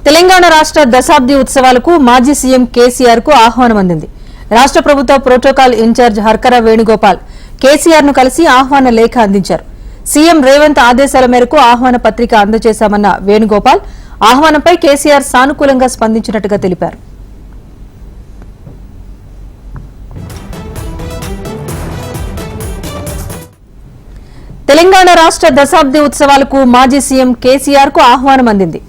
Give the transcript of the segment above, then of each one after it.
తెలంగాణ రాష్ట్ర దశాబ్ది ఉత్సవాలకు మాజీ సీఎం కేసీఆర్ కు ఆహ్వానం అందింది. రాష్ట్ర ప్రభుత్వ ప్రోటోకాల్ ఇన్ఛార్జ్ హర్కర వేణుగోపాల్ కేసీఆర్ ను కలిసి ఆహ్వాన లేఖ అందించారు. సీఎం రేవంత్ ఆదేశాల మేరకు ఆహ్వాన పత్రిక అందజేశామన్న వేణుగోపాల్ ఆహ్వానంపై కేసీఆర్ సానుకూలంగా స్పందించినట్టుగా తెలిపారు. తెలంగాణ రాష్ట్ర దశాబ్ది ఉత్సవాలకు మాజీ సీఎం కేసీఆర్ కు ఆహ్వానం అందింది.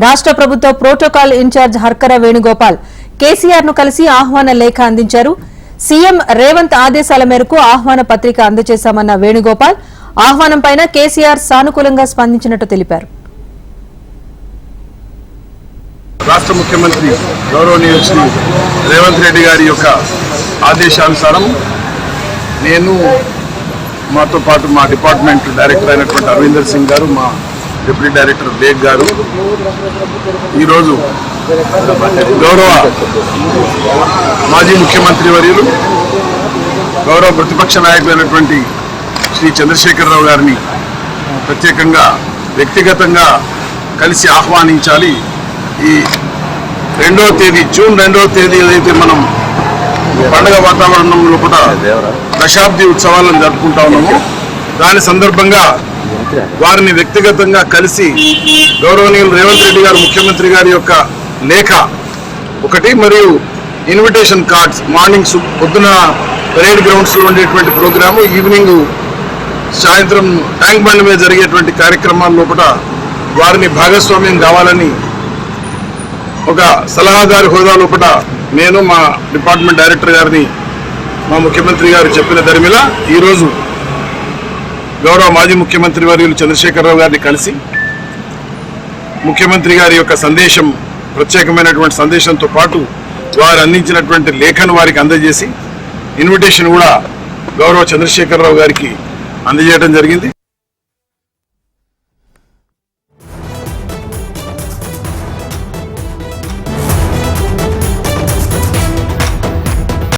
రాష్ట్ర ప్రభుత్వ ప్రోటోకాల్ ఇన్ఛార్జ్ హర్కర వేణుగోపాల్ కేసీఆర్ ను కలిసి ఆహ్వాన లేఖ అందించారు. సీఎం రేవంత్ ఆదేశాల మేరకు ఆహ్వాన పత్రిక అందజేశామన్న వేణుగోపాల్ ఆహ్వానంపై కేసీఆర్ సానుకూలంగా స్పందించినట్టు తెలిపారు. రాష్ట్ర ముఖ్యమంత్రి గౌరవనీయ శ్రీ రేవంత్ రెడ్డి గారి యొక్క ఆదేశానుసారం నేను మాతో పాటు మా డిపార్ట్మెంట్ డైరెక్టర్ అయినటువంటి అరవిందర్ సింగ్ గారు, మా డిప్యూటీ డైరెక్టర్ బేగ్ గారు ఈరోజు గౌరవ మాజీ ముఖ్యమంత్రి వర్యులు గౌరవ ప్రతిపక్ష నాయకులైనటువంటి శ్రీ చంద్రశేఖరరావు గారిని ప్రత్యేకంగా వ్యక్తిగతంగా కలిసి ఆహ్వానించాలి. ఈ జూన్ 2వ తేదీ ఏదైతే మనం పండుగ వాతావరణంలో కూడా దశాబ్ది ఉత్సవాలను జరుపుకుంటా ఉన్నాము, దాని సందర్భంగా వారిని వ్యక్తిగతంగా కలిసి గౌరవనీయులు రేవంత్ రెడ్డి గారు ముఖ్యమంత్రి గారి యొక్క లేఖ ఒకటి, మరియు ఇన్విటేషన్ కార్డ్స్ మార్నింగ్ పొద్దున పరేడ్ గ్రౌండ్స్లో ఉండేటువంటి ప్రోగ్రాము, ఈవినింగ్ సాయంత్రం ట్యాంక్ బండ్ మీద జరిగేటువంటి కార్యక్రమాల లోపల వారిని భాగస్వామ్యం కావాలని ఒక సలహాదారు హోదా లోపల నేను మా డిపార్ట్మెంట్ డైరెక్టర్ గారిని మా ముఖ్యమంత్రి గారు చెప్పిన దరిమిలా ఈరోజు గౌరవ మాజీ ముఖ్యమంత్రి వర్యులు చంద్రశేఖరరావు గారిని కలిసి ముఖ్యమంత్రి గారి యొక్క సందేశం, ప్రత్యేకమైనటువంటి సందేశంతో పాటు వారు అందించినటువంటి లేఖను వారికి అందజేసి ఇన్విటేషన్ కూడా గౌరవ చంద్రశేఖరరావు గారికి అందజేయడం జరిగింది.